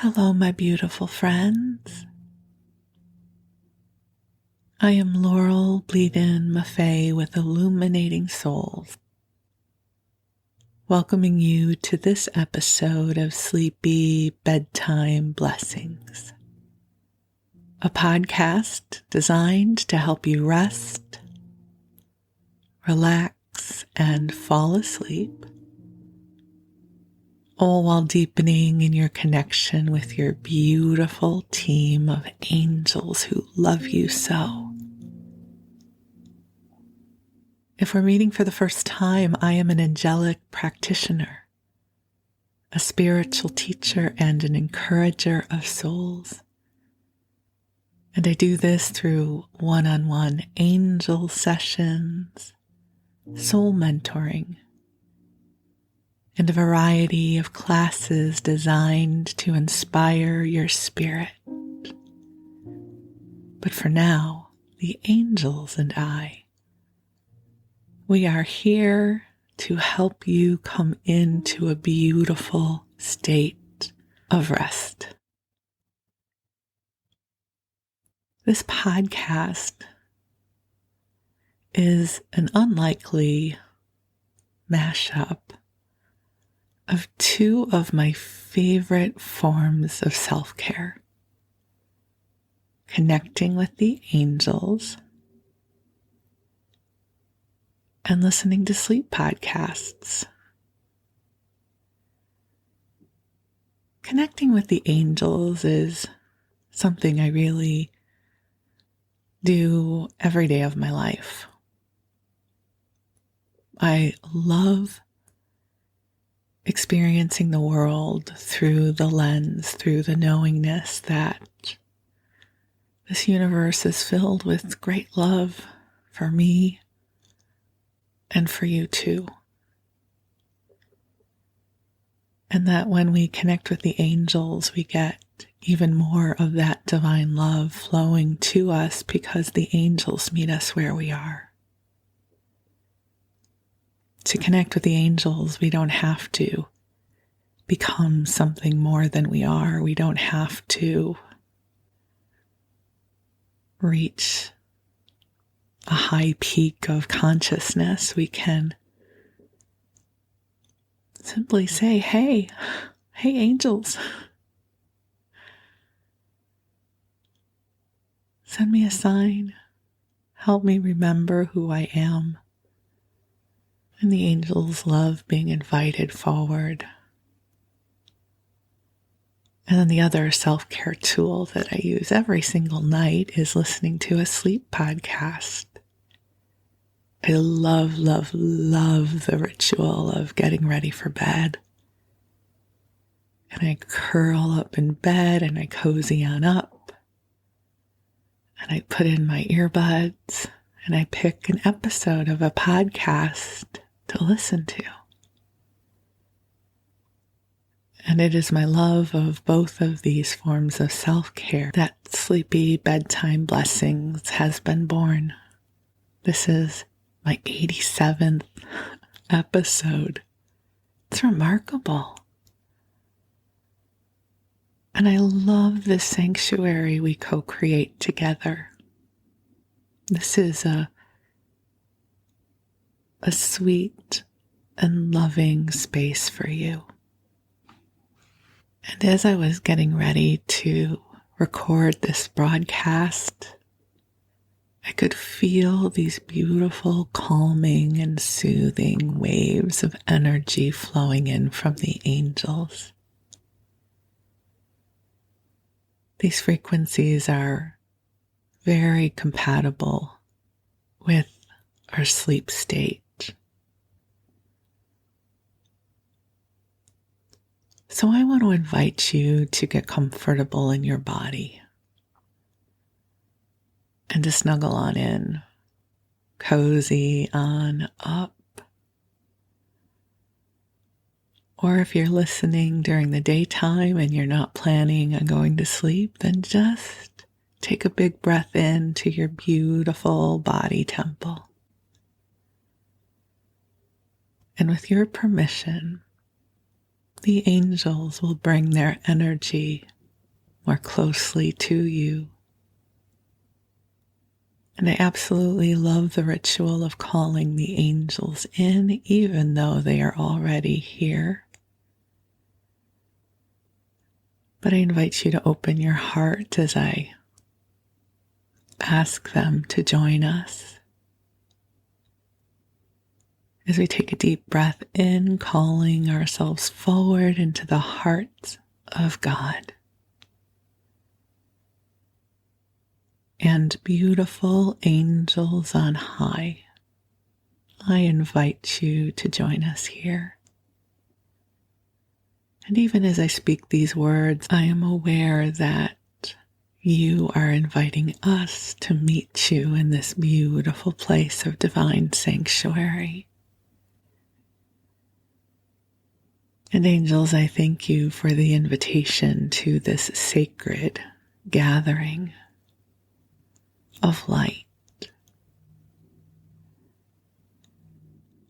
Hello, my beautiful friends. I am Laurel, Bleadon-Maffei with Illuminating Souls, welcoming you to this episode of Sleepy Bedtime Blessings, a podcast designed to help you rest, relax, and fall asleep, all while deepening in your connection with your beautiful team of angels who love you so. If we're meeting for the first time, I am an angelic practitioner, a spiritual teacher, and an encourager of souls. And I do this through one-on-one angel sessions, soul mentoring, and a variety of classes designed to inspire your spirit. But for now, the angels and we are here to help you come into a beautiful state of rest. This podcast is an unlikely mashup of two of my favorite forms of self-care: connecting with the angels and listening to sleep podcasts. Connecting with the angels is something I really do every day of my life. I love experiencing the world through the lens, through the knowingness that this universe is filled with great love for me and for you too. And that when we connect with the angels, we get even more of that divine love flowing to us because the angels meet us where we are. To connect with the angels, we don't have to become something more than we are. We don't have to reach a high peak of consciousness. We can simply say, hey angels, send me a sign, help me remember who I am. And the angels love being invited forward. And then the other self-care tool that I use every single night is listening to a sleep podcast. I love, love, love the ritual of getting ready for bed. And I curl up in bed and I cozy on up. And I put in my earbuds and I pick an episode of a podcast to listen to. And it is my love of both of these forms of self-care that Sleepy Bedtime Blessings has been born. This is my 87th episode. It's remarkable. And I love the sanctuary we co-create together. This is a sweet and loving space for you. And as I was getting ready to record this broadcast, I could feel these beautiful, calming and soothing waves of energy flowing in from the angels. These frequencies are very compatible with our sleep state. So I want to invite you to get comfortable in your body and to snuggle on in, cozy on up. Or if you're listening during the daytime and you're not planning on going to sleep, then just take a big breath in to your beautiful body temple. And with your permission, the angels will bring their energy more closely to you. And I absolutely love the ritual of calling the angels in, even though they are already here. But I invite you to open your heart as I ask them to join us. As we take a deep breath in, calling ourselves forward into the heart of God. And beautiful angels on high, I invite you to join us here. And even as I speak these words, I am aware that you are inviting us to meet you in this beautiful place of divine sanctuary. And angels, I thank you for the invitation to this sacred gathering of light.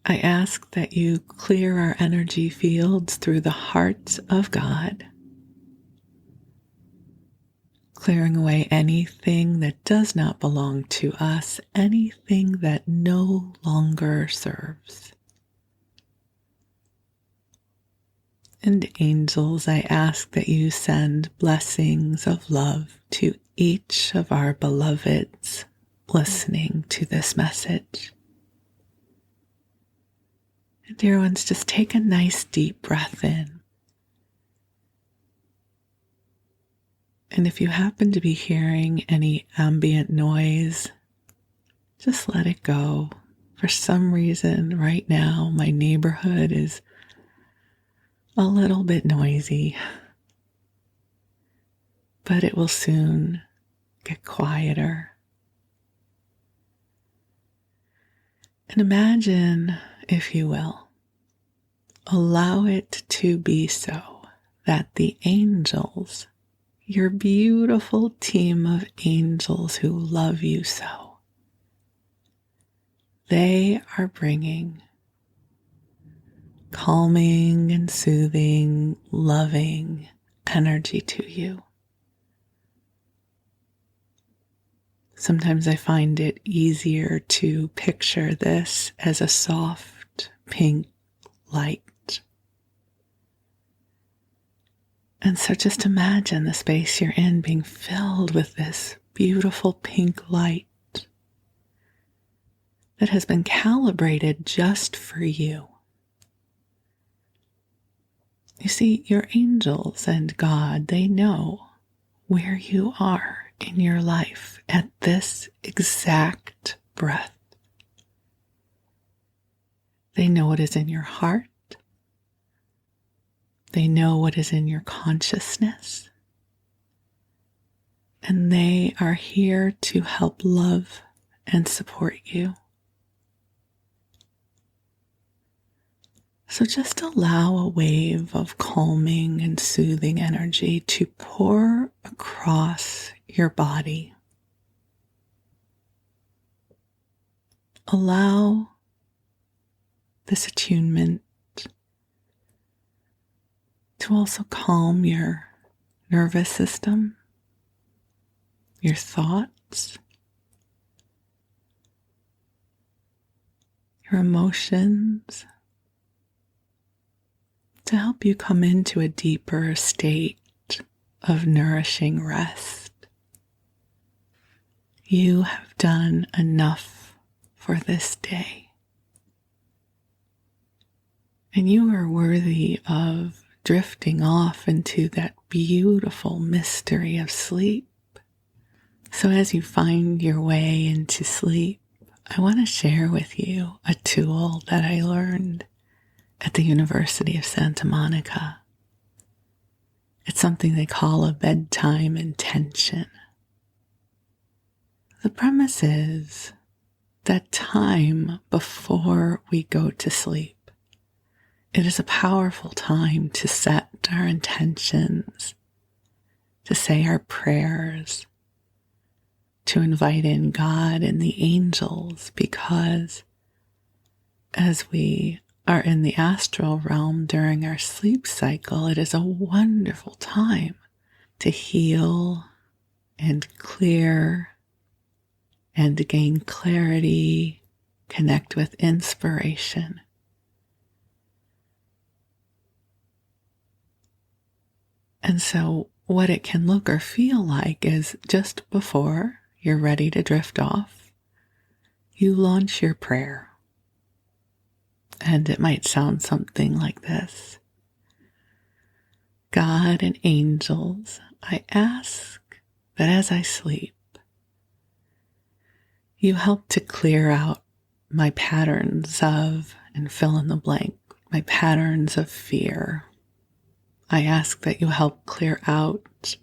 I ask that you clear our energy fields through the heart of God, clearing away anything that does not belong to us, anything that no longer serves. And angels, I ask that you send blessings of love to each of our beloveds listening to this message. And dear ones, just take a nice deep breath in. And if you happen to be hearing any ambient noise, just let it go. For some reason, right now, my neighborhood is a little bit noisy, but it will soon get quieter. And imagine, if you will, allow it to be so that the angels, your beautiful team of angels who love you so, they are bringing calming and soothing, loving energy to you. Sometimes I find it easier to picture this as a soft pink light. And so just imagine the space you're in being filled with this beautiful pink light that has been calibrated just for you. You see, your angels and God, they know where you are in your life at this exact breath. They know what is in your heart. They know what is in your consciousness. And they are here to help love and support you. So just allow a wave of calming and soothing energy to pour across your body. Allow this attunement to also calm your nervous system, your thoughts, your emotions, to help you come into a deeper state of nourishing rest. You have done enough for this day. And you are worthy of drifting off into that beautiful mystery of sleep. So as you find your way into sleep, I want to share with you a tool that I learned at the University of Santa Monica. It's something they call a bedtime intention. The premise is that time before we go to sleep, it is a powerful time to set our intentions, to say our prayers, to invite in God and the angels, because as we are in the astral realm during our sleep cycle, it is a wonderful time to heal and clear and gain clarity, connect with inspiration. And so what it can look or feel like is just before you're ready to drift off, you launch your prayer. And it might sound something like this. God and angels, I ask that as I sleep, you help to clear out my patterns of, and fill in the blank, my patterns of fear. I ask that you help clear out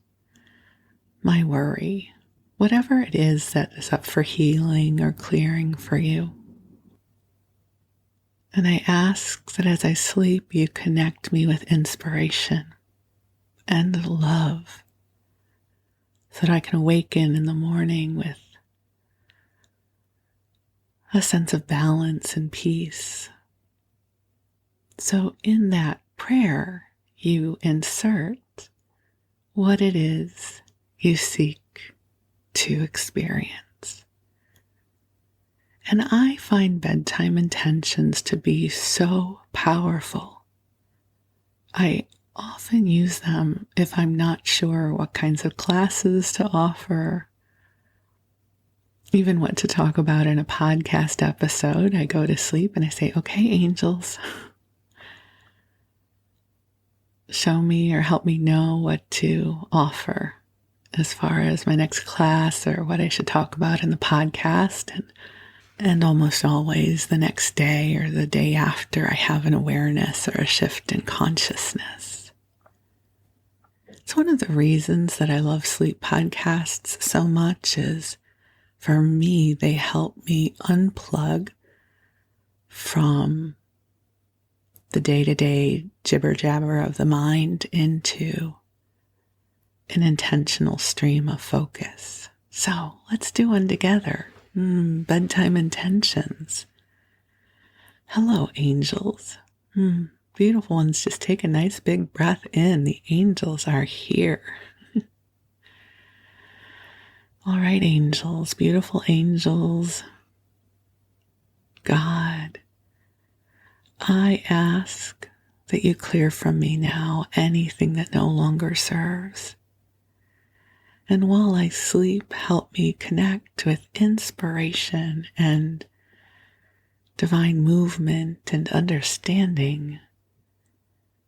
my worry, whatever it is that is up for healing or clearing for you. And I ask that as I sleep, you connect me with inspiration and love so that I can awaken in the morning with a sense of balance and peace. So in that prayer, you insert what it is you seek to experience. And I find bedtime intentions to be so powerful. I often use them if I'm not sure what kinds of classes to offer, even what to talk about in a podcast episode. I go to sleep and I say, okay, angels, show me or help me know what to offer as far as my next class or what I should talk about in the podcast. And almost always the next day or the day after, I have an awareness or a shift in consciousness. It's one of the reasons that I love sleep podcasts so much is, for me, they help me unplug from the day-to-day jibber-jabber of the mind into an intentional stream of focus. So let's do one together. Bedtime intentions. Hello, angels. Beautiful ones, just take a nice big breath in. The angels are here. All right, angels, beautiful angels. God, I ask that you clear from me now anything that no longer serves. And while I sleep, help me connect with inspiration and divine movement and understanding,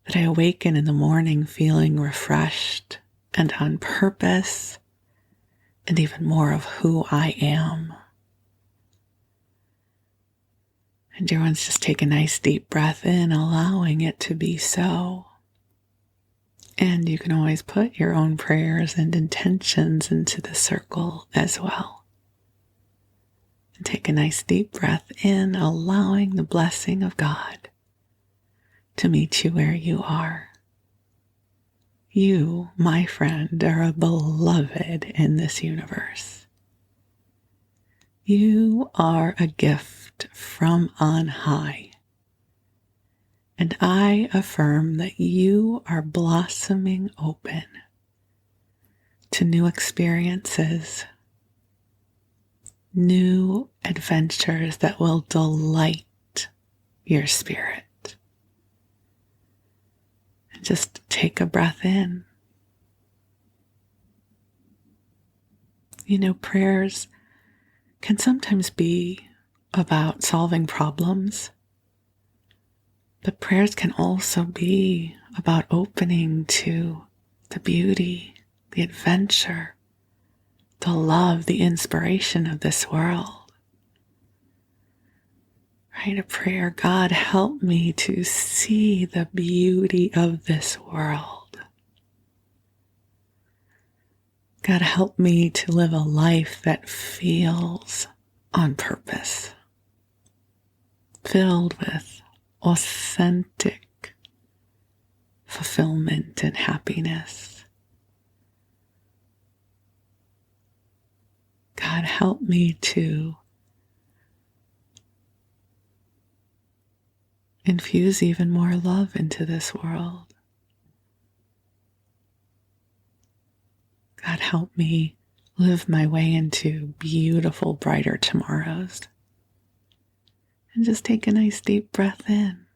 that I awaken in the morning feeling refreshed and on purpose and even more of who I am. And dear ones, just take a nice deep breath in, allowing it to be so. And you can always put your own prayers and intentions into the circle as well. And take a nice deep breath in, allowing the blessing of God to meet you where you are. You, my friend, are a beloved in this universe. You are a gift from on high. And I affirm that you are blossoming open to new experiences, new adventures that will delight your spirit. And just take a breath in. You know, prayers can sometimes be about solving problems, but prayers can also be about opening to the beauty, the adventure, the love, the inspiration of this world. Right? A prayer, God, help me to see the beauty of this world. God, help me to live a life that feels on purpose, filled with authentic fulfillment and happiness. God, help me to infuse even more love into this world. God, help me live my way into beautiful, brighter tomorrows. And just take a nice deep breath in,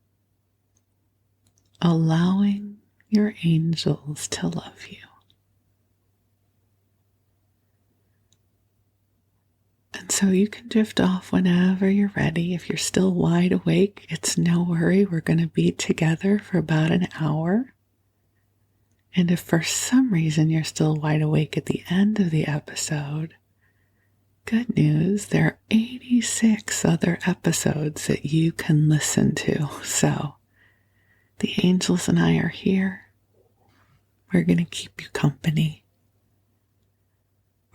allowing your angels to love you. And so you can drift off whenever you're ready. If you're still wide awake, it's no worry. We're going to be together for about an hour. And if for some reason you're still wide awake at the end of the episode, good news, there are 86 other episodes that you can listen to. So the angels and I are here. We're going to keep you company.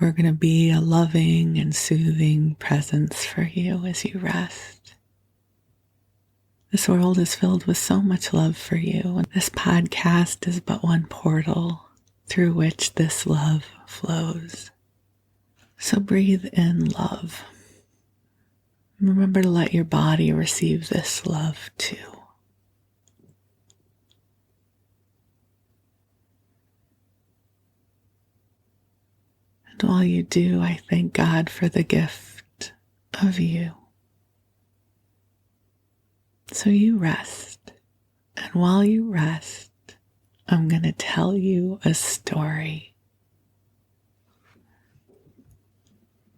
We're going to be a loving and soothing presence for you as you rest. This world is filled with so much love for you, and this podcast is but one portal through which this love flows. So breathe in love. Remember to let your body receive this love too. And while you do, I thank God for the gift of you. So you rest. And while you rest, I'm going to tell you a story.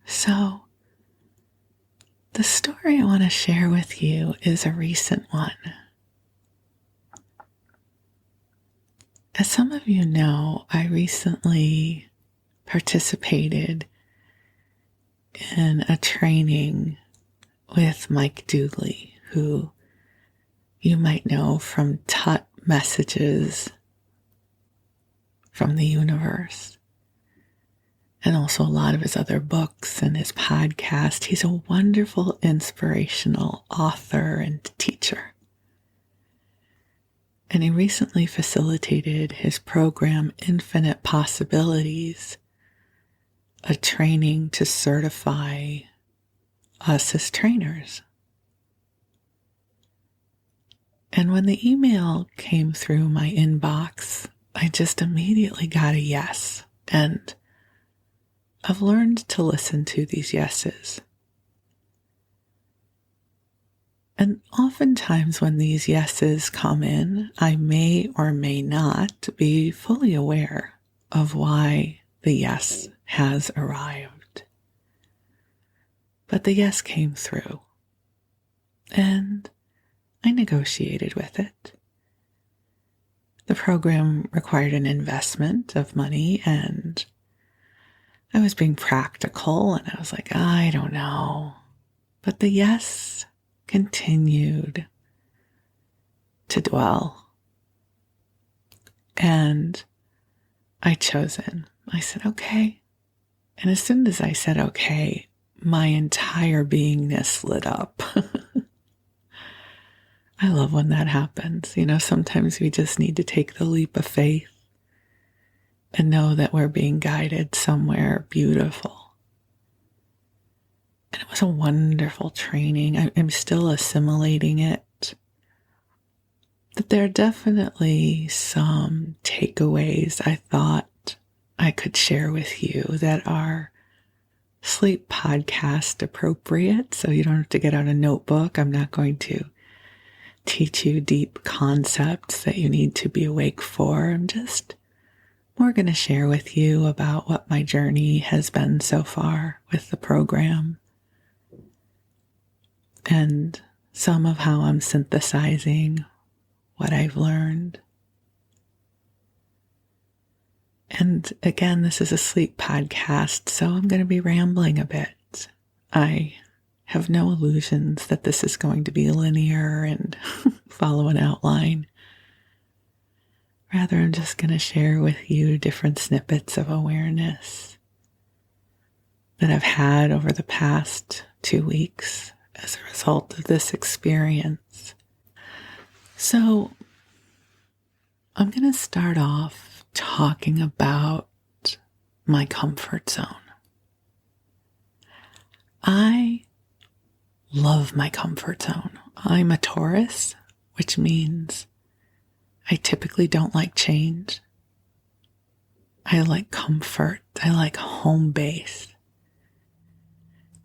So, the story I want to share with you is a recent one. As some of you know, I recently participated in a training with Mike Dooley, who you might know from Tut Messages from the Universe, and also a lot of his other books and his podcast. He's a wonderful, inspirational author and teacher. And he recently facilitated his program, Infinite Possibilities, a training to certify us as trainers. And when the email came through my inbox, I just immediately got a yes. And I've learned to listen to these yeses. And oftentimes when these yeses come in, I may or may not be fully aware of why the yes has arrived. But the yes came through, and I negotiated with it. The program required an investment of money, and I was being practical, and I was like, I don't know. But the yes continued to dwell. And I chose it. I said, okay. And as soon as I said, okay, my entire beingness lit up. I love when that happens. You know, sometimes we just need to take the leap of faith and know that we're being guided somewhere beautiful. And it was a wonderful training. I'm still assimilating it. But there are definitely some takeaways I thought I could share with you that are sleep podcast appropriate. So you don't have to get out a notebook. I'm not going to teach you deep concepts that you need to be awake for. I'm just more going to share with you about what my journey has been so far with the program and some of how I'm synthesizing what I've learned. And again, this is a sleep podcast, so I'm going to be rambling a bit. I have no illusions that this is going to be linear and follow an outline. Rather, I'm just going to share with you different snippets of awareness that I've had over the past 2 weeks as a result of this experience. So, I'm going to start off talking about my comfort zone. I love my comfort zone. I'm a Taurus, which means I typically don't like change. I like comfort. I like home base.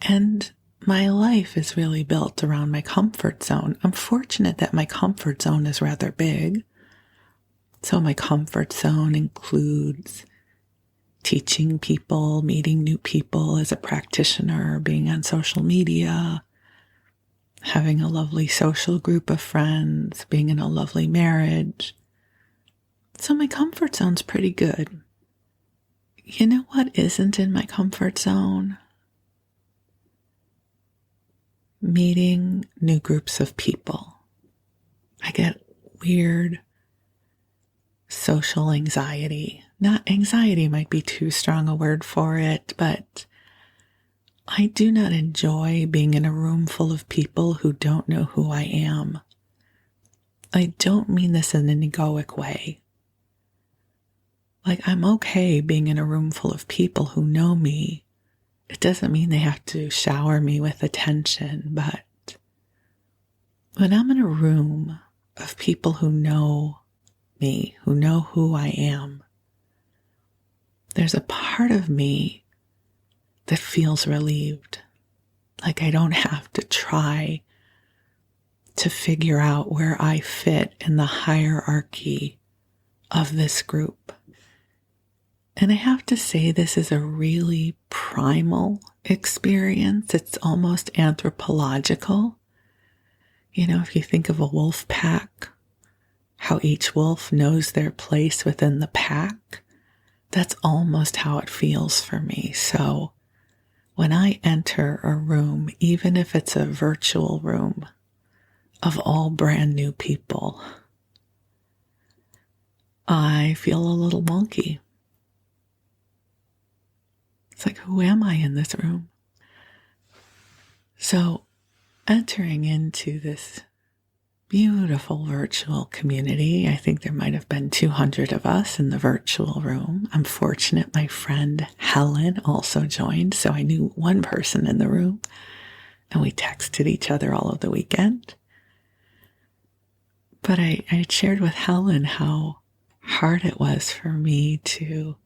And my life is really built around my comfort zone. I'm fortunate that my comfort zone is rather big. So my comfort zone includes teaching people, meeting new people as a practitioner, being on social media, having a lovely social group of friends, being in a lovely marriage. So my comfort zone's pretty good. You know what isn't in my comfort zone? Meeting new groups of people. I get weird social anxiety. Not anxiety might be too strong a word for it, but I do not enjoy being in a room full of people who don't know who I am. I don't mean this in an egoic way. Like, I'm okay being in a room full of people who know me. It doesn't mean they have to shower me with attention, but when I'm in a room of people who know me, who know who I am, there's a part of me that feels relieved. Like I don't have to try to figure out where I fit in the hierarchy of this group. And I have to say, this is a really primal experience. It's almost anthropological. You know, if you think of a wolf pack, how each wolf knows their place within the pack, that's almost how it feels for me. So when I enter a room, even if it's a virtual room of all brand new people, I feel a little wonky. It's like, who am I in this room? So entering into this beautiful virtual community, I think there might have been 200 of us in the virtual room. I'm fortunate my friend Helen also joined, so I knew one person in the room, and we texted each other all of the weekend. But I had shared with Helen how hard it was for me to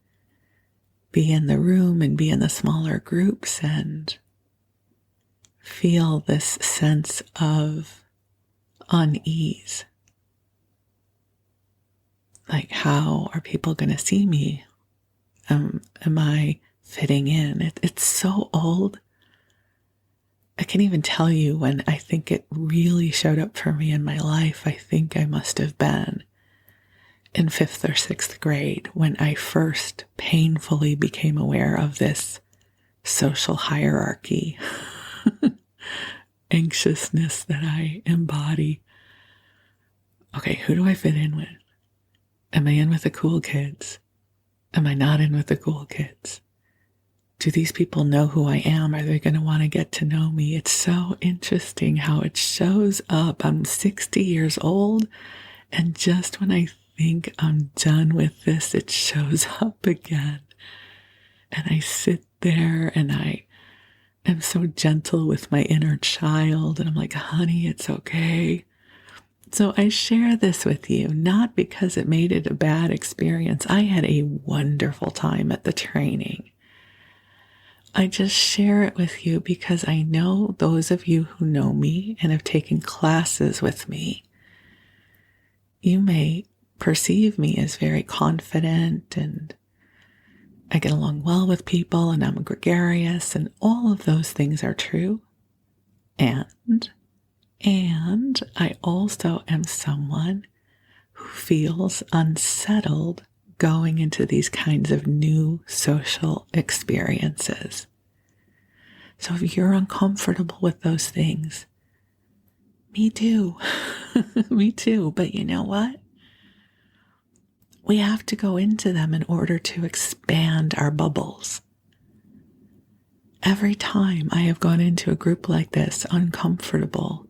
be in the room and be in the smaller groups and feel this sense of unease. Like, how are people going to see me? Am I fitting in? It's so old. I can't even tell you when I think it really showed up for me in my life. I think I must have been in 5th or 6th grade when I first painfully became aware of this social hierarchy, anxiousness that I embody. Okay, who do I fit in with? Am I in with the cool kids? Am I not in with the cool kids? Do these people know who I am? Are they going to want to get to know me? It's so interesting how it shows up. I'm 60 years old, and just when I think I'm done with this, it shows up again. And I sit there and I am so gentle with my inner child. And I'm like, honey, it's okay. So I share this with you, not because it made it a bad experience. I had a wonderful time at the training. I just share it with you because I know those of you who know me and have taken classes with me, you may perceive me as very confident and I get along well with people and I'm gregarious, and all of those things are true. And I also am someone who feels unsettled going into these kinds of new social experiences. So if you're uncomfortable with those things, me too. Me too. But you know what? We have to go into them in order to expand our bubbles. Every time I have gone into a group like this, uncomfortable,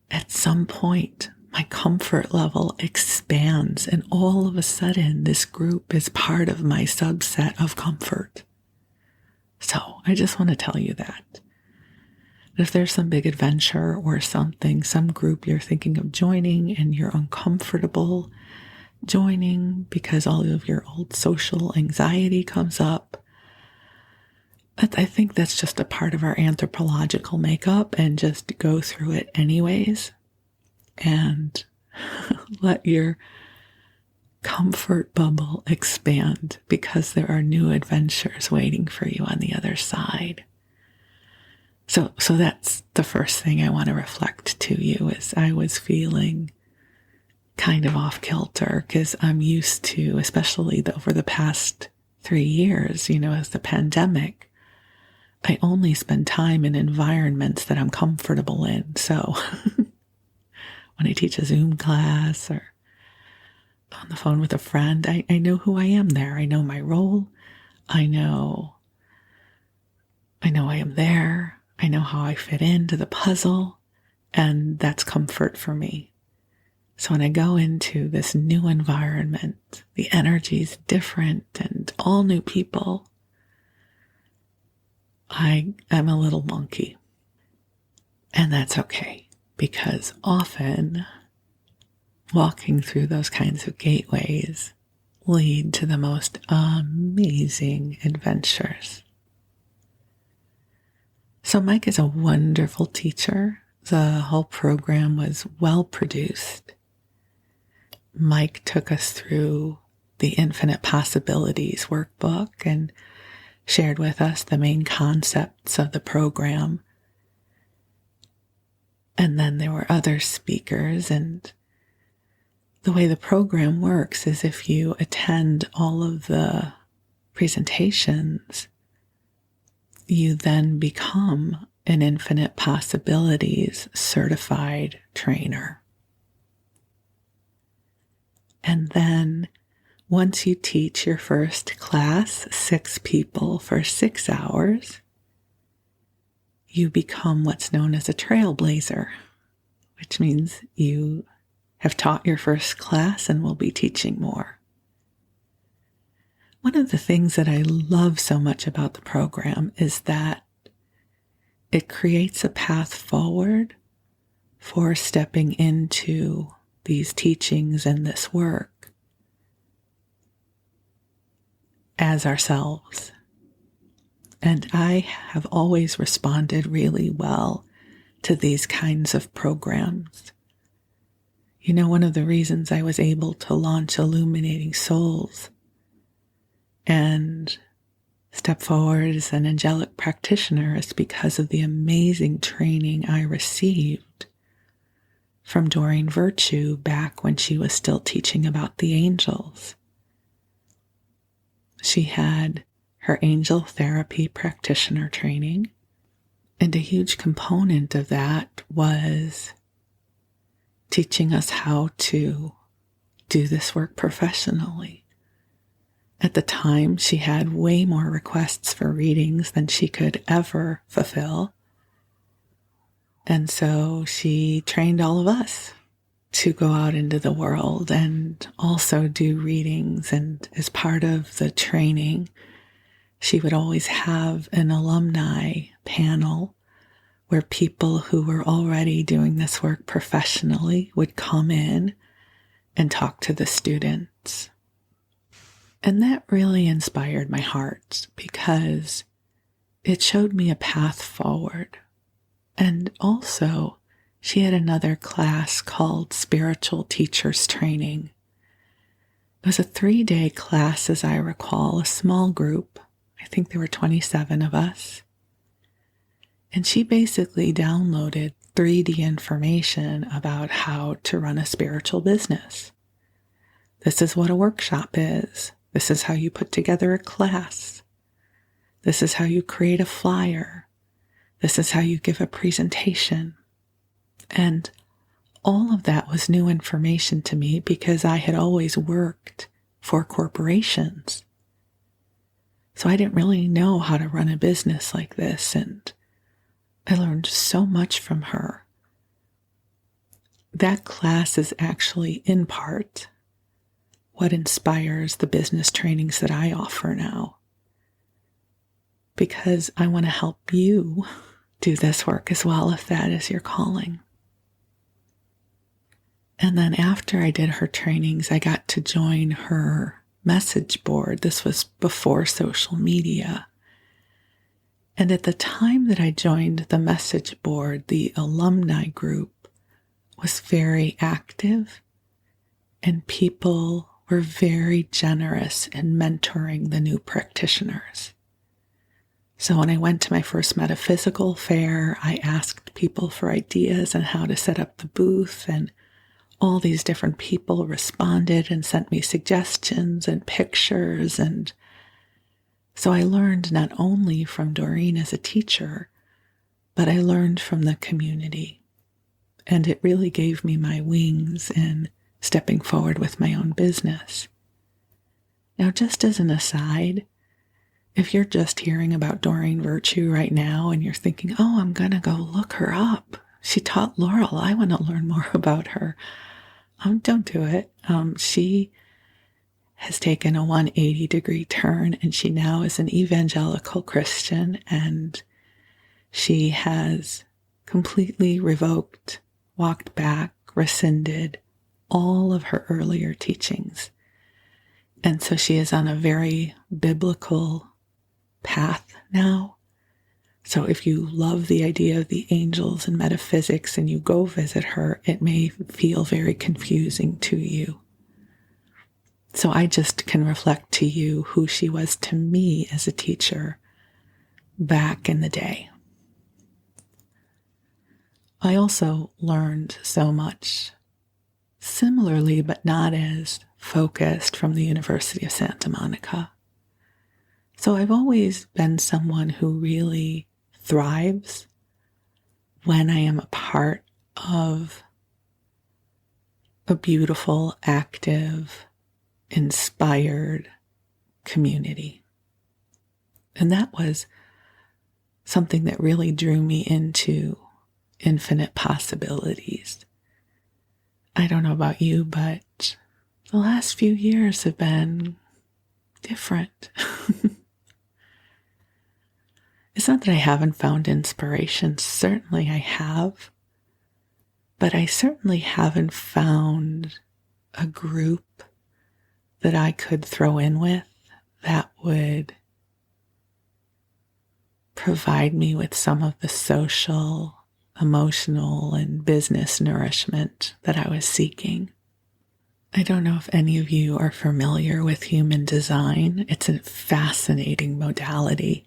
at some point, my comfort level expands, and all of a sudden, this group is part of my subset of comfort. So I just want to tell you that. If there's some big adventure or something, some group you're thinking of joining and you're uncomfortable joining because all of your old social anxiety comes up, I think that's just a part of our anthropological makeup, and just go through it anyways and let your comfort bubble expand, because there are new adventures waiting for you on the other side. So that's the first thing I want to reflect to you, is I was feeling kind of off kilter because I'm used to, especially over the past 3 years, as the pandemic, I only spend time in environments that I'm comfortable in. So when I teach a Zoom class or on the phone with a friend, I know who I am there. I know my role. I know I am there. I know how I fit into the puzzle, and that's comfort for me. So when I go into this new environment, the energy's different and all new people, I'm a little wonky. And that's okay, because often walking through those kinds of gateways lead to the most amazing adventures. So Mike is a wonderful teacher. The whole program was well produced. Mike took us through the Infinite Possibilities workbook and shared with us the main concepts of the program. And then there were other speakers, and the way the program works is if you attend all of the presentations, you then become an Infinite Possibilities certified trainer. And then once you teach your first class, 6 people for 6 hours, you become what's known as a trailblazer, which means you have taught your first class and will be teaching more. One of the things that I love so much about the program is that it creates a path forward for stepping into these teachings and this work as ourselves. And I have always responded really well to these kinds of programs. One of the reasons I was able to launch Illuminating Souls and step forward as an angelic practitioner is because of the amazing training I received from Doreen Virtue back when she was still teaching about the angels. She had her angel therapy practitioner training, and a huge component of that was teaching us how to do this work professionally. At the time, she had way more requests for readings than she could ever fulfill. And so she trained all of us to go out into the world and also do readings. And as part of the training, she would always have an alumni panel where people who were already doing this work professionally would come in and talk to the students. And that really inspired my heart because it showed me a path forward. And also, she had another class called Spiritual Teachers Training. It was a 3-day class, as I recall, a small group. I think there were 27 of us. And she basically downloaded 3D information about how to run a spiritual business. This is what a workshop is. This is how you put together a class. This is how you create a flyer. This is how you give a presentation. And all of that was new information to me because I had always worked for corporations. So I didn't really know how to run a business like this, and I learned so much from her. That class is actually, in part, what inspires the business trainings that I offer now. Because I want to help you do this work as well if that is your calling. And then after I did her trainings, I got to join her message board. This was before social media. And at the time that I joined the message board, the alumni group was very active, and people were very generous in mentoring the new practitioners. So when I went to my first metaphysical fair, I asked people for ideas on how to set up the booth, and all these different people responded and sent me suggestions and pictures. And so I learned not only from Doreen as a teacher, but I learned from the community. And it really gave me my wings in stepping forward with my own business. Now, just as an aside, if you're just hearing about Doreen Virtue right now and you're thinking, oh, I'm going to go look her up. She taught Laurel. I want to learn more about her. Don't do it. She has taken a 180-degree turn, and she now is an evangelical Christian, and she has completely revoked, walked back, rescinded all of her earlier teachings. And so she is on a very biblical path now. So if you love the idea of the angels and metaphysics and you go visit her, it may feel very confusing to you. So I just can reflect to you who she was to me as a teacher back in the day. I also learned so much similarly, but not as focused, from the University of Santa Monica. So I've always been someone who really thrives when I am a part of a beautiful, active, inspired community. And that was something that really drew me into infinite possibilities. I don't know about you, but the last few years have been different. It's not that I haven't found inspiration. Certainly I have. But I certainly haven't found a group that I could throw in with that would provide me with some of the social, emotional, and business nourishment that I was seeking. I don't know if any of you are familiar with human design. It's a fascinating modality.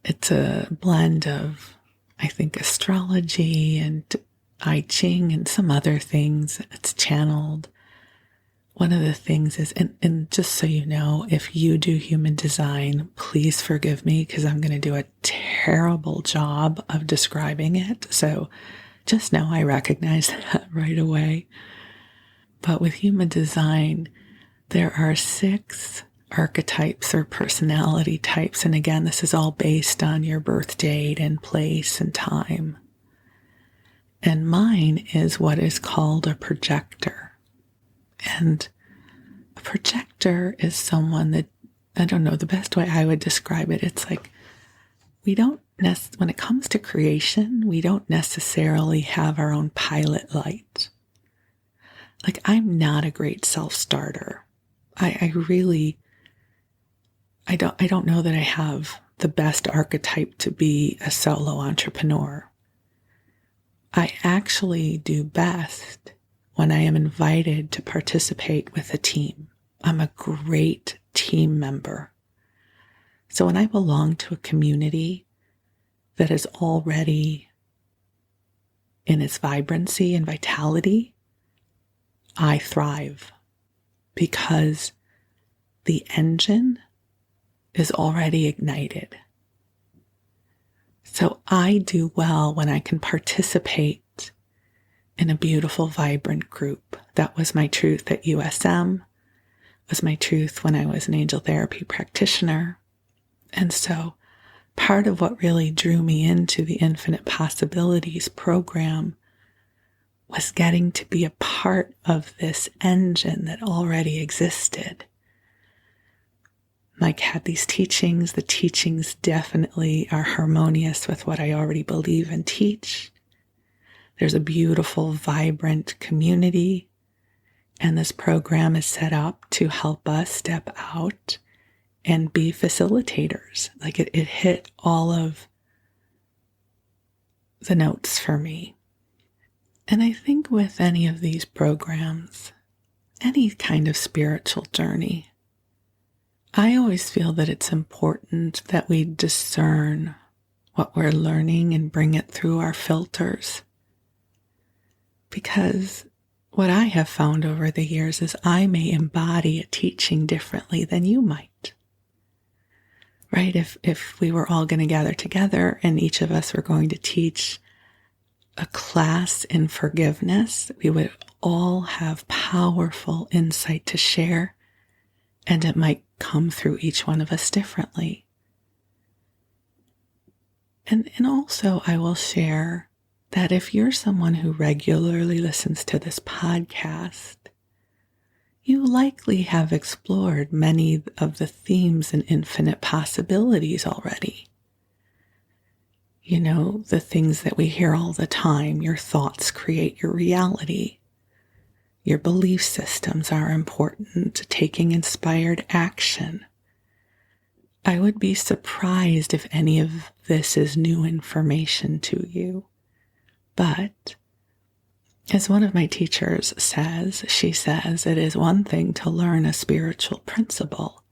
It's a blend of, I think, astrology and I Ching and some other things. It's channeled. One of the things is, and just so you know, if you do human design, please forgive me because I'm going to do a terrible job of describing it. So just know I recognize that right away. But with human design, there are 6 archetypes or personality types. And again, this is all based on your birth date and place and time. And mine is what is called a projector. And a projector is someone that, I don't know, the best way I would describe it, it's like when it comes to creation, we don't necessarily have our own pilot light. Like, I'm not a great self-starter. I don't know that I have the best archetype to be a solo entrepreneur. I actually do best when I am invited to participate with a team. I'm a great team member. So when I belong to a community that is already in its vibrancy and vitality, I thrive because the engine is already ignited. So I do well when I can participate in a beautiful, vibrant group. That was my truth at USM, was my truth when I was an angel therapy practitioner. And so part of what really drew me into the Infinite Possibilities program was getting to be a part of this engine that already existed. Mike had these teachings. The teachings definitely are harmonious with what I already believe and teach. There's a beautiful, vibrant community, and this program is set up to help us step out and be facilitators. Like it hit all of the notes for me. And I think with any of these programs, any kind of spiritual journey, I always feel that it's important that we discern what we're learning and bring it through our filters. Because what I have found over the years is I may embody a teaching differently than you might. Right? If we were all going to gather together and each of us were going to teach a class in forgiveness, we would all have powerful insight to share, and it might come through each one of us differently. And also I will share that if you're someone who regularly listens to this podcast, you likely have explored many of the themes and infinite possibilities already. You know, the things that we hear all the time, your thoughts create your reality. Your belief systems are important to taking inspired action. I would be surprised if any of this is new information to you. But as one of my teachers says, she says, it is one thing to learn a spiritual principle,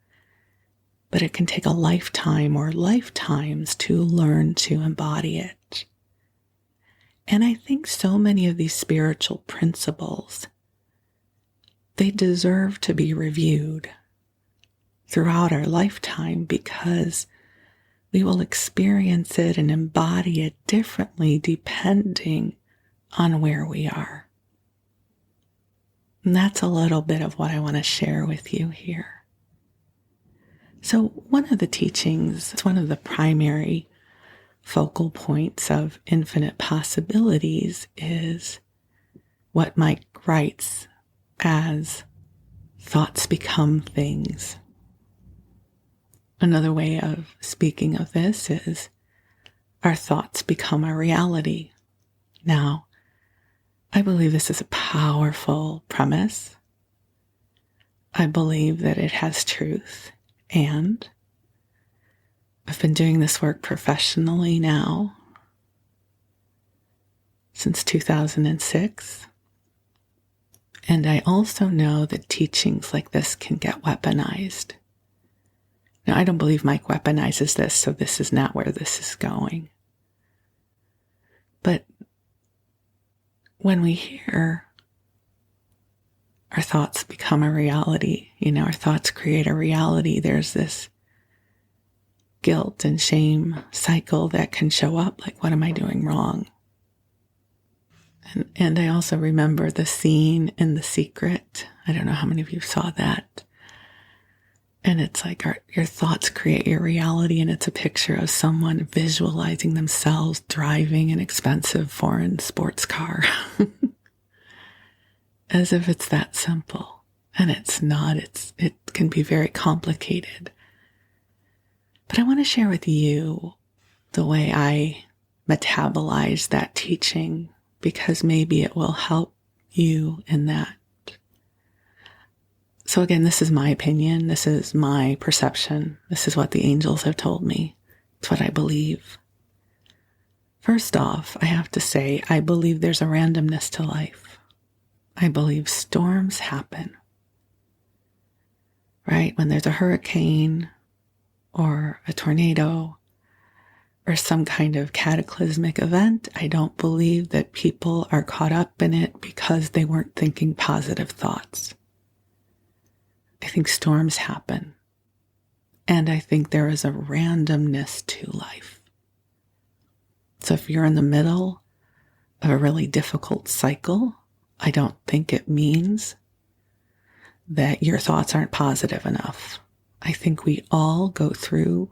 but it can take a lifetime or lifetimes to learn to embody it. And I think so many of these spiritual principles, they deserve to be reviewed throughout our lifetime because we will experience it and embody it differently depending on where we are. And that's a little bit of what I want to share with you here. So one of the teachings, one of the primary focal points of infinite possibilities is what Mike writes as thoughts become things. Another way of speaking of this is our thoughts become a reality. Now, I believe this is a powerful premise. I believe that it has truth, and I've been doing this work professionally now since 2006. And I also know that teachings like this can get weaponized. Now, I don't believe Mike weaponizes this, so this is not where this is going. But when we hear our thoughts become a reality, our thoughts create a reality, there's this guilt and shame cycle that can show up, like, what am I doing wrong? And I also remember the scene in The Secret. I don't know how many of you saw that. And it's like your thoughts create your reality, and it's a picture of someone visualizing themselves driving an expensive foreign sports car. As if it's that simple. And it's not. It can be very complicated. But I want to share with you the way I metabolize that teaching, because maybe it will help you in that. So again, this is my opinion. This is my perception. This is what the angels have told me. It's what I believe. First off, I have to say, I believe there's a randomness to life. I believe storms happen. Right? When there's a hurricane or a tornado or some kind of cataclysmic event, I don't believe that people are caught up in it because they weren't thinking positive thoughts. I think storms happen. And I think there is a randomness to life. So if you're in the middle of a really difficult cycle, I don't think it means that your thoughts aren't positive enough. I think we all go through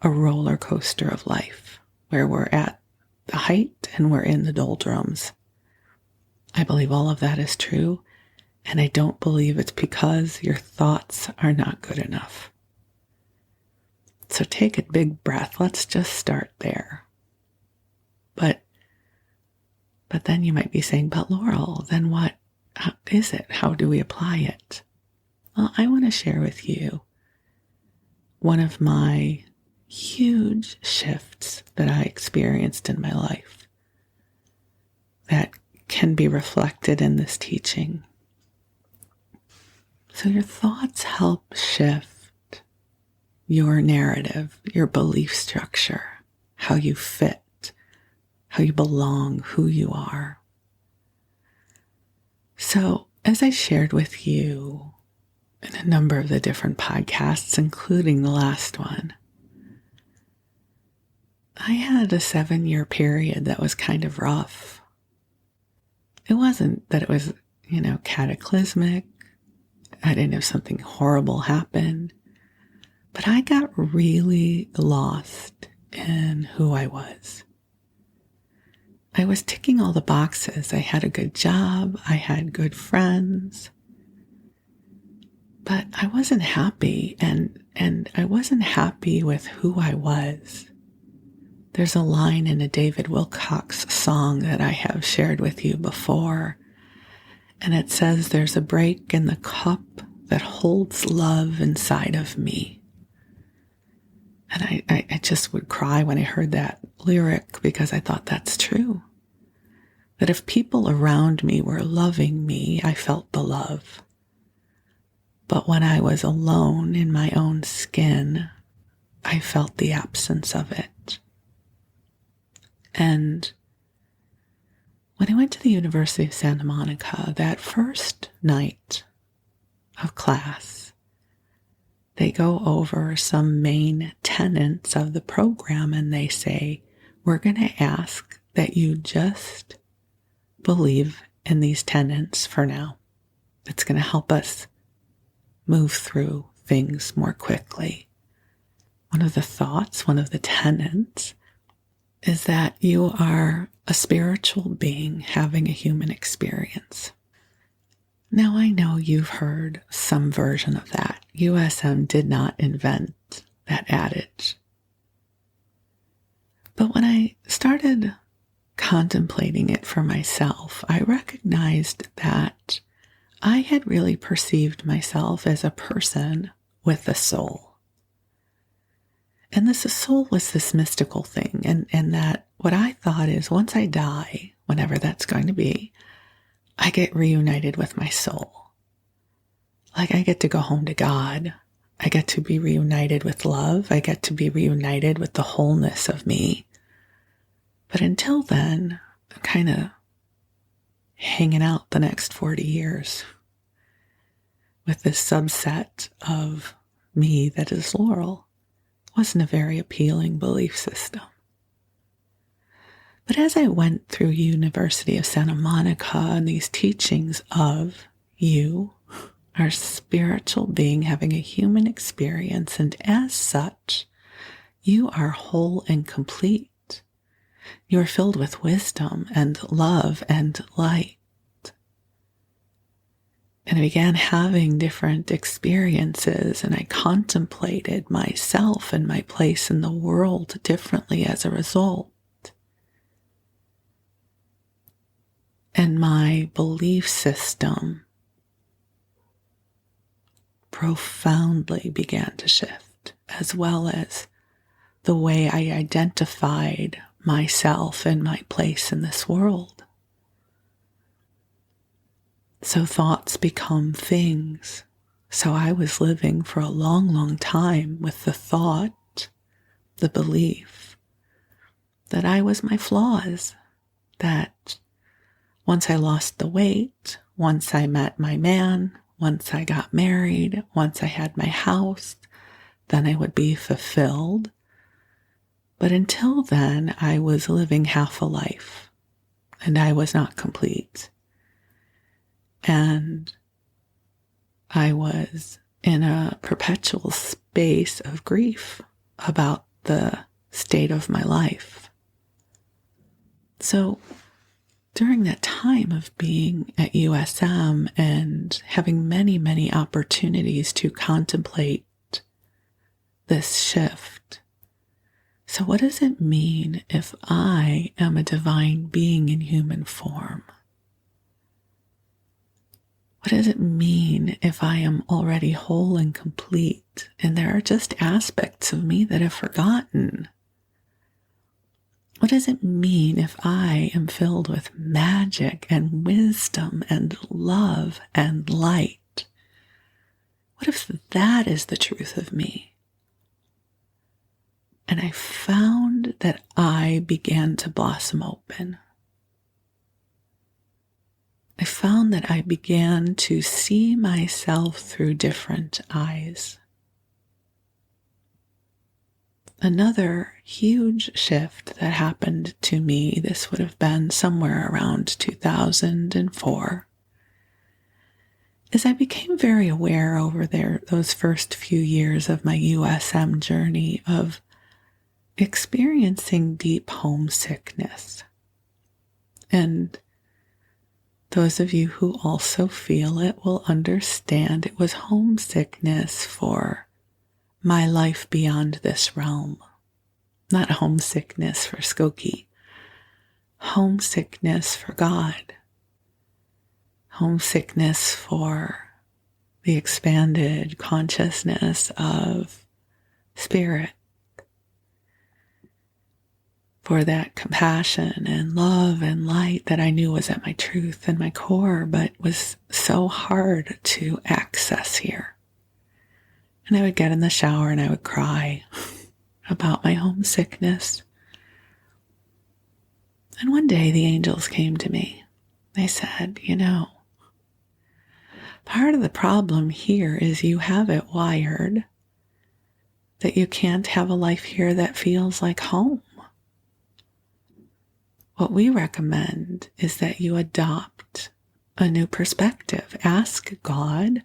a roller coaster of life where we're at the height and we're in the doldrums. I believe all of that is true. And I don't believe it's because your thoughts are not good enough. So take a big breath. Let's just start there. But then you might be saying, but Laurel, then what is it? How do we apply it? Well, I want to share with you one of my huge shifts that I experienced in my life that can be reflected in this teaching. So your thoughts help shift your narrative, your belief structure, how you fit, how you belong, who you are. So as I shared with you in a number of the different podcasts, including the last one, I had a 7-year period that was kind of rough. It wasn't that it was, cataclysmic. I didn't have something horrible happen. But I got really lost in who I was. I was ticking all the boxes. I had a good job. I had good friends. But I wasn't happy, and I wasn't happy with who I was. There's a line in a David Wilcox song that I have shared with you before, and it says, "There's a break in the cup that holds love inside of me." And I just would cry when I heard that lyric, because I thought that's true. That if people around me were loving me, I felt the love. But when I was alone in my own skin, I felt the absence of it. And when I went to the University of Santa Monica, that first night of class, they go over some main tenets of the program, and they say, we're going to ask that you just believe in these tenets for now. It's going to help us move through things more quickly. One of the thoughts, one of the tenets, is that you are a spiritual being having a human experience. Now, I know you've heard some version of that. USM did not invent that adage. But when I started contemplating it for myself, I recognized that I had really perceived myself as a person with a soul. And this soul was this mystical thing, and that what I thought is once I die, whenever that's going to be, I get reunited with my soul. Like I get to go home to God. I get to be reunited with love. I get to be reunited with the wholeness of me. But until then, I'm kind of hanging out the next 40 years with this subset of me that is Laurel. Wasn't a very appealing belief system. But as I went through University of Santa Monica and these teachings of you are a spiritual being having a human experience, and as such, you are whole and complete. You are filled with wisdom and love and light. And I began having different experiences, and I contemplated myself and my place in the world differently as a result. And my belief system profoundly began to shift, as well as the way I identified myself and my place in this world. So thoughts become things. So I was living for a long, long time with the thought, the belief, that I was my flaws, that once I lost the weight, once I met my man, once I got married, once I had my house, then I would be fulfilled. But until then, I was living half a life, and I was not complete. And I was in a perpetual space of grief about the state of my life. So during that time of being at USM and having many, many opportunities to contemplate this shift. So what does it mean if I am a divine being in human form? What does it mean if I am already whole and complete and there are just aspects of me that have forgotten? What does it mean if I am filled with magic and wisdom and love and light? What if that is the truth of me? And I found that I began to blossom open. I found that I began to see myself through different eyes. Another huge shift that happened to me, this would have been somewhere around 2004, is I became very aware over those first few years of my USM journey of experiencing deep homesickness. And those of you who also feel it will understand it was homesickness for my life beyond this realm. Not homesickness for Skokie. Homesickness for God. Homesickness for the expanded consciousness of spirit. For that compassion and love and light that I knew was at my truth and my core, but was so hard to access here. And I would get in the shower and I would cry about my homesickness. And one day the angels came to me. They said, part of the problem here is you have it wired that you can't have a life here that feels like home. What we recommend is that you adopt a new perspective. Ask God,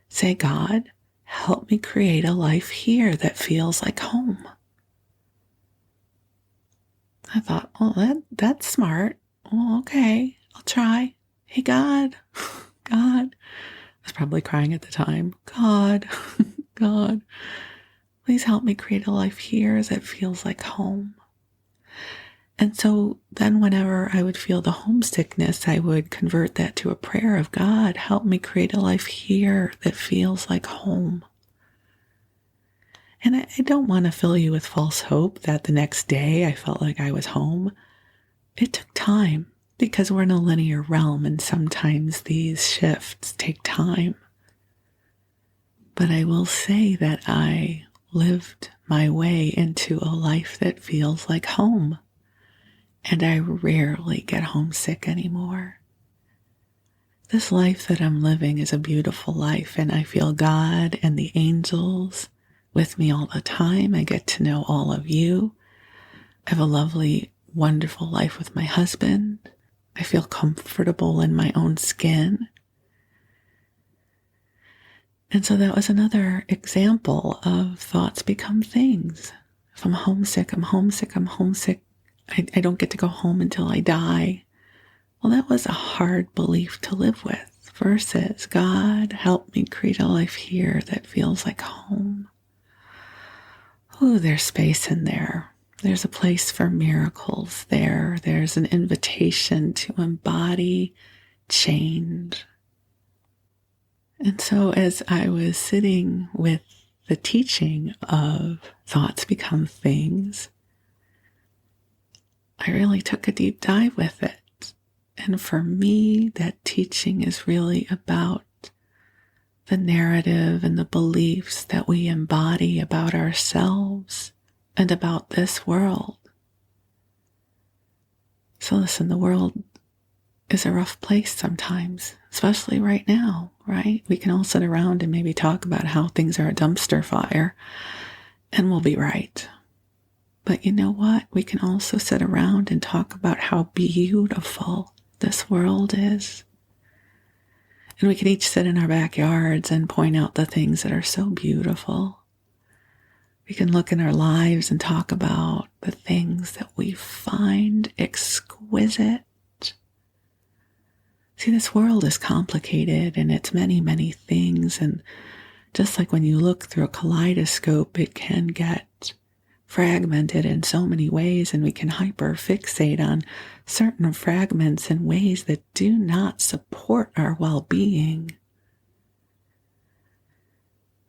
say, God, help me create a life here that feels like home. I thought, well, that's smart. Well, okay, I'll try. Hey, God, I was probably crying at the time. God, God, please help me create a life here that feels like home. And so then whenever I would feel the homesickness, I would convert that to a prayer of, God, help me create a life here that feels like home. And I don't want to fill you with false hope that the next day I felt like I was home. It took time because we're in a linear realm and sometimes these shifts take time. But I will say that I lived my way into a life that feels like home. And I rarely get homesick anymore. This life that I'm living is a beautiful life, and I feel God and the angels with me all the time. I get to know all of you. I have a lovely, wonderful life with my husband. I feel comfortable in my own skin. And so that was another example of thoughts become things. If I'm homesick, I'm homesick, I'm homesick. I don't get to go home until I die. Well, that was a hard belief to live with versus God, help me create a life here that feels like home. Oh, there's space in there. There's a place for miracles there. There's an invitation to embody change. And so as I was sitting with the teaching of thoughts become things, I really took a deep dive with it. And for me, that teaching is really about the narrative and the beliefs that we embody about ourselves and about this world. So listen, the world is a rough place sometimes, especially right now, right? We can all sit around and maybe talk about how things are a dumpster fire, and we'll be right. But you know what? We can also sit around and talk about how beautiful this world is. And we can each sit in our backyards and point out the things that are so beautiful. We can look in our lives and talk about the things that we find exquisite. See, this world is complicated and it's many, many things. And Just like when you look through a kaleidoscope, it can get fragmented in so many ways, and we can hyperfixate on certain fragments in ways that do not support our well-being.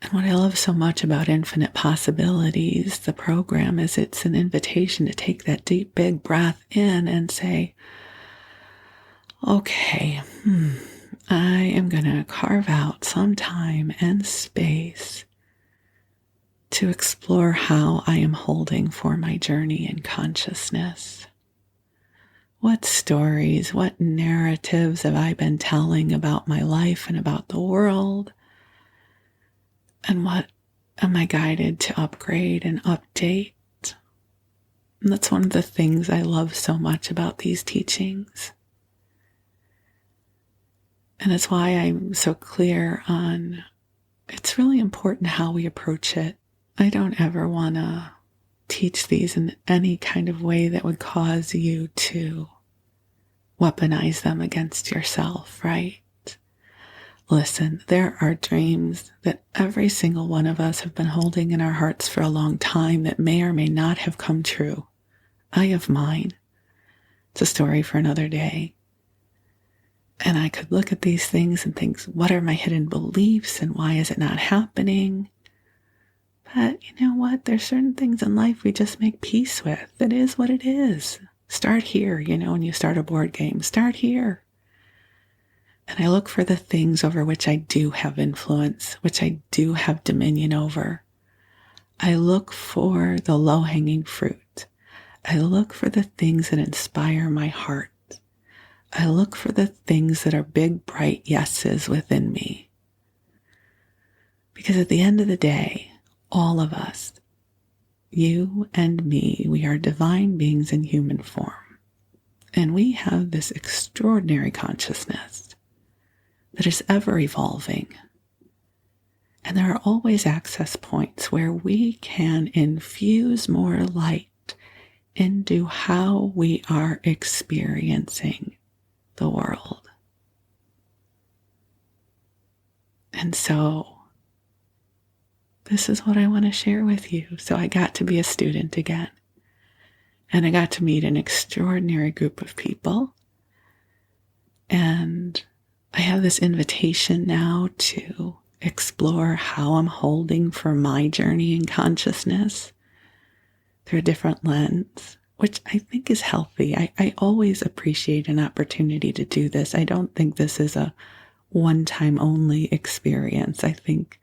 And what I love so much about Infinite Possibilities, the program, is it's an invitation to take that deep, big breath in and say, okay, I am going to carve out some time and space to explore how I am holding for my journey in consciousness. What stories, what narratives have I been telling about my life and about the world? And what am I guided to upgrade and update? And that's one of the things I love so much about these teachings. And it's why I'm so clear on it's really important how we approach it. I don't ever want to teach these in any kind of way that would cause you to weaponize them against yourself, right? Listen, there are dreams that every single one of us have been holding in our hearts for a long time that may or may not have come true. I have mine. It's a story for another day. And I could look at these things and think, what are my hidden beliefs and why is it not happening? But you know what? There's certain things in life we just make peace with. It is what it is. Start here, when you start a board game. Start here. And I look for the things over which I do have influence, which I do have dominion over. I look for the low-hanging fruit. I look for the things that inspire my heart. I look for the things that are big, bright yeses within me. Because at the end of the day, all of us, you and me, we are divine beings in human form. And we have this extraordinary consciousness that is ever evolving. And there are always access points where we can infuse more light into how we are experiencing the world. And so this is what I want to share with you. So I got to be a student again. And I got to meet an extraordinary group of people. And I have this invitation now to explore how I'm holding for my journey in consciousness through a different lens, which I think is healthy. I always appreciate an opportunity to do this. I don't think this is a one-time only experience. I think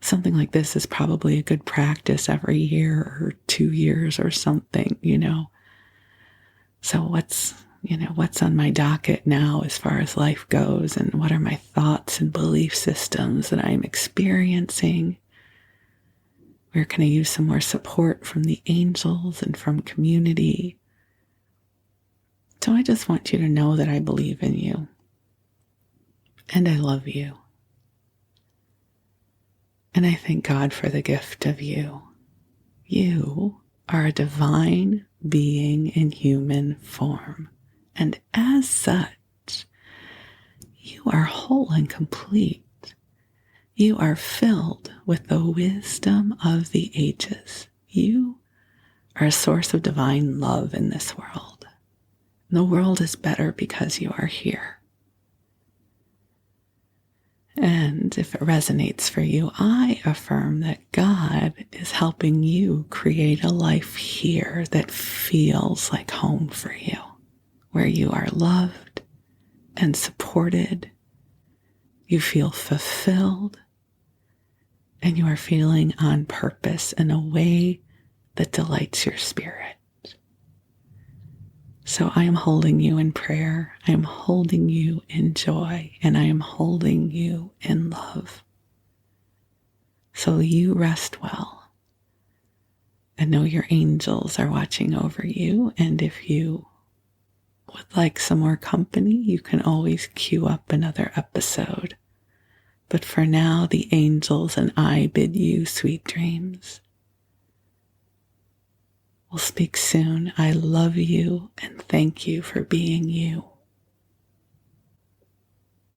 something like this is probably a good practice every year or 2 years or something, So what's on my docket now as far as life goes, and what are my thoughts and belief systems that I'm experiencing? Where can I use some more support from the angels and from community? So I just want you to know that I believe in you. And I love you. And I thank God for the gift of you. You are a divine being in human form. And as such, you are whole and complete. You are filled with the wisdom of the ages. You are a source of divine love in this world. And the world is better because you are here. And if it resonates for you, I affirm that God is helping you create a life here that feels like home for you, where you are loved and supported, you feel fulfilled, and you are feeling on purpose in a way that delights your spirit. So I am holding you in prayer, I am holding you in joy, and I am holding you in love. So you rest well, and know your angels are watching over you, and if you would like some more company, you can always queue up another episode. But for now, the angels and I bid you sweet dreams. We'll speak soon. I love you and thank you for being you.